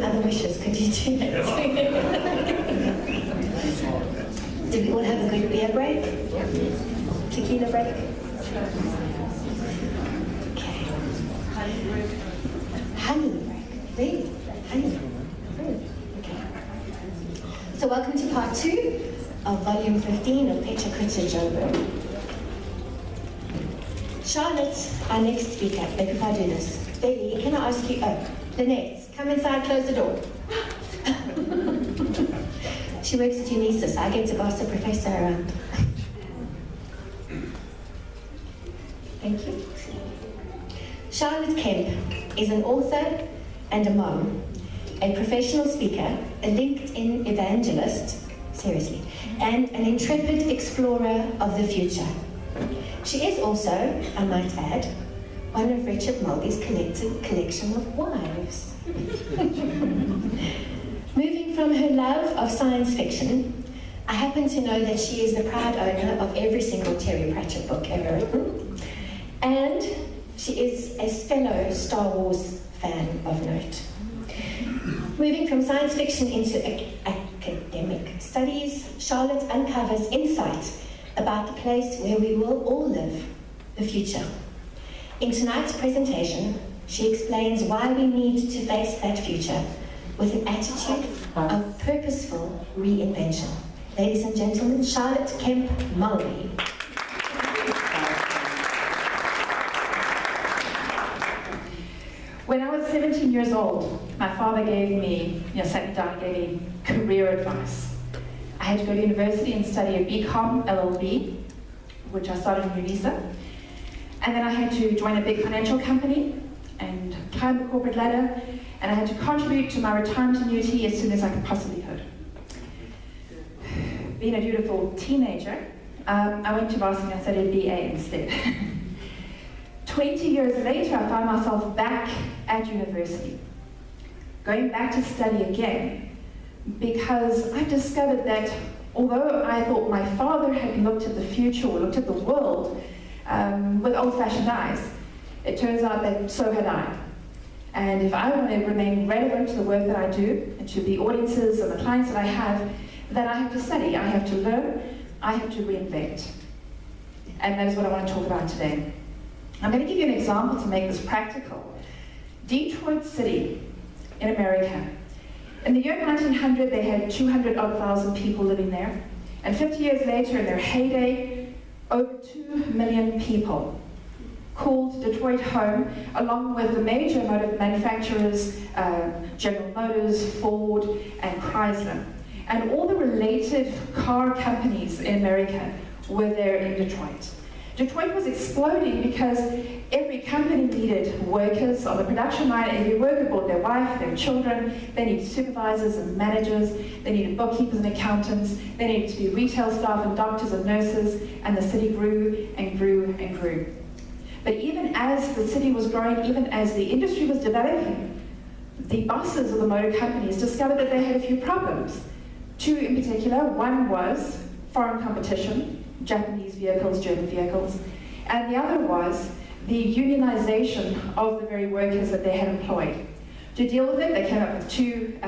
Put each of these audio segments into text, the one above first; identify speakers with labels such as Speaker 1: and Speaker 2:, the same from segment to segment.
Speaker 1: other wishes, could you do that? Did we all have a good beer break? Tequila break? Okay. Honey break. Really? Honey? Really? Okay. So welcome to part 2 of volume 15 of PechaKucha Joburg. Charlotte, our next speaker, maybe if I do this. Baby, can I ask you, Lynette, come inside, close the door. She works at UNISA, so I get to boss the professor around. Thank you. Charlotte Kemp is an author and a mom, a professional speaker, a LinkedIn evangelist, seriously, and an intrepid explorer of the future. She is also, I might add, one of Richard Mulvey's collection of wives. Moving from her love of science fiction, I happen to know that she is the proud owner of every single Terry Pratchett book ever written, and she is a fellow Star Wars fan of note. Moving from science fiction into academic studies, Charlotte uncovers insight about the place where we will all live, the future. In tonight's presentation, she explains why we need to face that future with an attitude of purposeful reinvention. Ladies and gentlemen, Charlotte Kemp Mulvey.
Speaker 2: When I was 17 years old, my father sat me down and gave me career advice. I had to go to university and study a BCom LLB, which I started in UNISA. And then I had to join a big financial company and climb the corporate ladder, and I had to contribute to my retirement annuity as soon as I possibly could. Being a dutiful teenager, I went to varsity and studied BA instead. 20 years later, I found myself back at university, going back to study again, because I discovered that although I thought my father had looked at the future or looked at the world with old-fashioned eyes, it turns out that so had I. And if I want to remain relevant to the work that I do, and to the audiences and the clients that I have, then I have to study, I have to learn, I have to reinvent. And that is what I want to talk about today. I'm going to give you an example to make this practical. Detroit City in America. In the year 1900, they had 200,000 people living there. And 50 years later, in their heyday, over 2 million people called Detroit home, along with the major automotive manufacturers, General Motors, Ford, and Chrysler. And all the related car companies in America were there in Detroit. Detroit was exploding because every company needed workers on the production line. Every worker brought their wife, their children. They needed supervisors and managers. They needed bookkeepers and accountants. They needed to be retail staff and doctors and nurses. And the city grew and grew and grew. But even as the city was growing, even as the industry was developing, the bosses of the motor companies discovered that they had a few problems. 2 in particular. One was foreign competition, Japanese vehicles, German vehicles, and the other was the unionization of the very workers that they had employed. To deal with it, they came up with two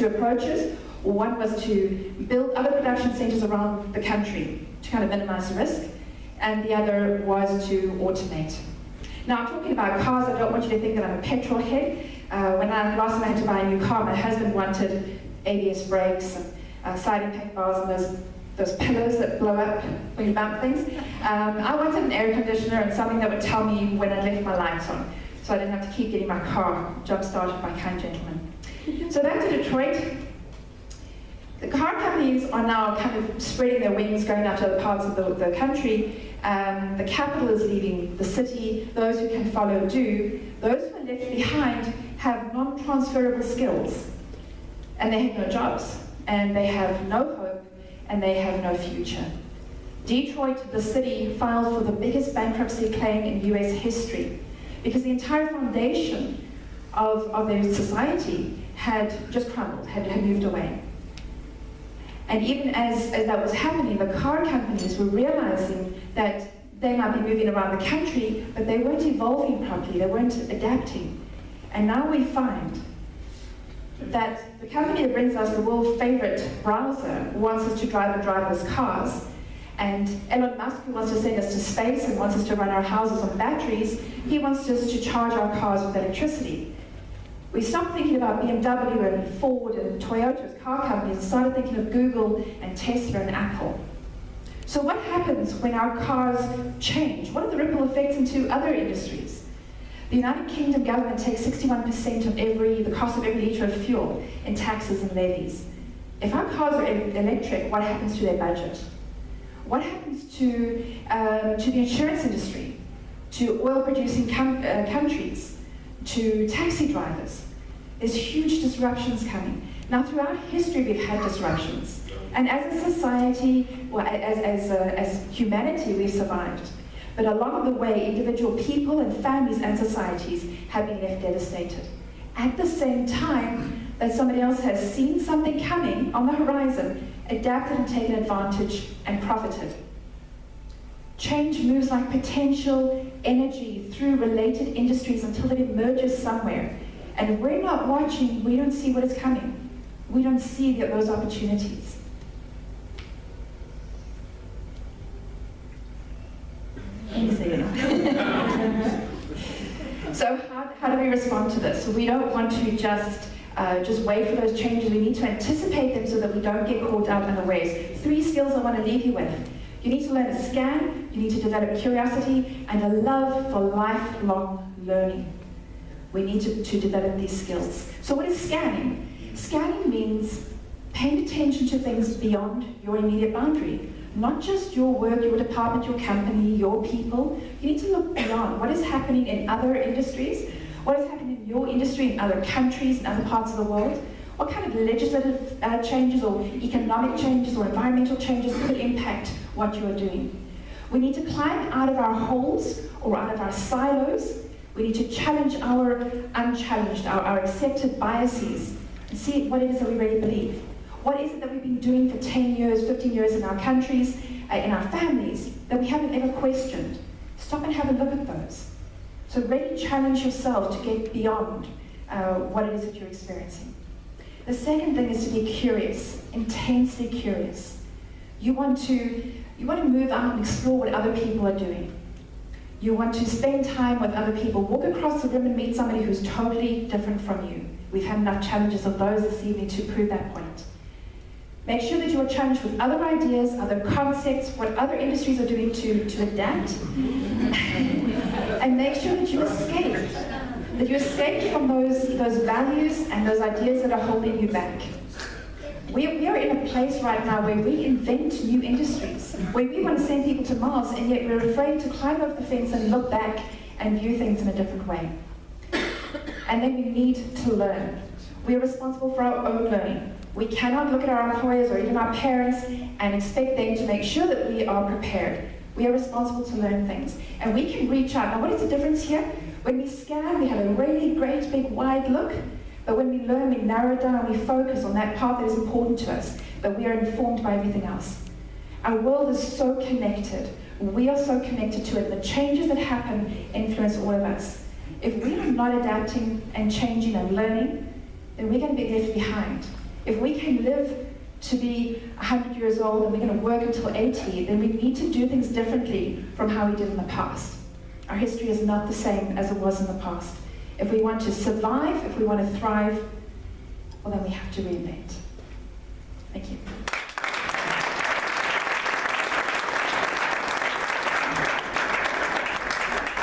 Speaker 2: approaches. One was to build other production centers around the country to kind of minimize the risk, and the other was to automate. Now, I'm talking about cars. I don't want you to think that I'm a petrol head. Last time I had to buy a new car, my husband wanted ABS brakes and side impact bars and those pillows that blow up when you bump things. I wanted an air conditioner and something that would tell me when I left my lights on, so I didn't have to keep getting my car jump-started by kind gentlemen. So back to Detroit. The car companies are now kind of spreading their wings, going out to other parts of the country. The capital is leaving the city. Those who can follow do. Those who are left behind have non-transferable skills, and they have no jobs, and they have no hope, and they have no future. Detroit, the city, filed for the biggest bankruptcy claim in US history because the entire foundation of their society had just crumbled, had moved away. And even as that was happening, the car companies were realizing that they might be moving around the country, but they weren't evolving properly, they weren't adapting. And now we find that the company that brings us the world's favorite browser wants us to drive in driverless cars, and Elon Musk, who wants to send us to space and wants us to run our houses on batteries, he wants us to charge our cars with electricity. We stopped thinking about BMW and Ford and Toyota as car companies and started thinking of Google and Tesla and Apple. So what happens when our cars change? What are the ripple effects into other industries? The United Kingdom government takes 61% of the cost of every litre of fuel in taxes and levies. If our cars are electric, what happens to their budget? What happens to the insurance industry, to oil-producing countries, to taxi drivers? There's huge disruptions coming. Now, throughout history, we've had disruptions. And as a society, well, as humanity, we've survived. But along the way, individual people and families and societies have been left devastated. At the same time that somebody else has seen something coming on the horizon, adapted and taken advantage and profited. Change moves like potential energy through related industries until it emerges somewhere. And if we're not watching, we don't see what is coming. We don't see those opportunities. So how do we respond to this? So we don't want to just wait for those changes. We need to anticipate them so that we don't get caught up in the waves. 3 skills I want to leave you with. You need to learn to scan, you need to develop curiosity, and a love for lifelong learning. We need to develop these skills. So what is scanning? Scanning means paying attention to things beyond your immediate boundary. Not just your work, your department, your company, your people. You need to look beyond what is happening in other industries, what is happening in your industry in other countries, in other parts of the world. What kind of legislative changes or economic changes or environmental changes could impact what you are doing? We need to climb out of our holes or out of our silos. We need to challenge our unchallenged, our accepted biases, and see what it is that we really believe. What is it that we've been doing for 10 years, 15 years in our countries, in our families, that we haven't ever questioned? Stop and have a look at those. So really challenge yourself to get beyond what it is that you're experiencing. The second thing is to be curious, intensely curious. You want to move out and explore what other people are doing. You want to spend time with other people. Walk across the room and meet somebody who's totally different from you. We've had enough challenges of those this evening to prove that point. Make sure that you are challenged with other ideas, other concepts, what other industries are doing to adapt. And make sure that you escape from those values and those ideas that are holding you back. We are in a place right now where we invent new industries, where we want to send people to Mars, and yet we're afraid to climb over the fence and look back and view things in a different way. And then we need to learn. We are responsible for our own learning. We cannot look at our employers or even our parents and expect them to make sure that we are prepared. We are responsible to learn things. And we can reach out. Now, what is the difference here? When we scan, we have a really great, big, wide look. But when we learn, we narrow down, we focus on that part that is important to us. But we are informed by everything else. Our world is so connected. We are so connected to it. The changes that happen influence all of us. If we are not adapting and changing and learning, then we're going to be left behind. If we can live to be 100 years old and we're going to work until 80, then we need to do things differently from how we did in the past. Our history is not the same as it was in the past. If we want to survive, if we want to thrive, well, then we have to reinvent.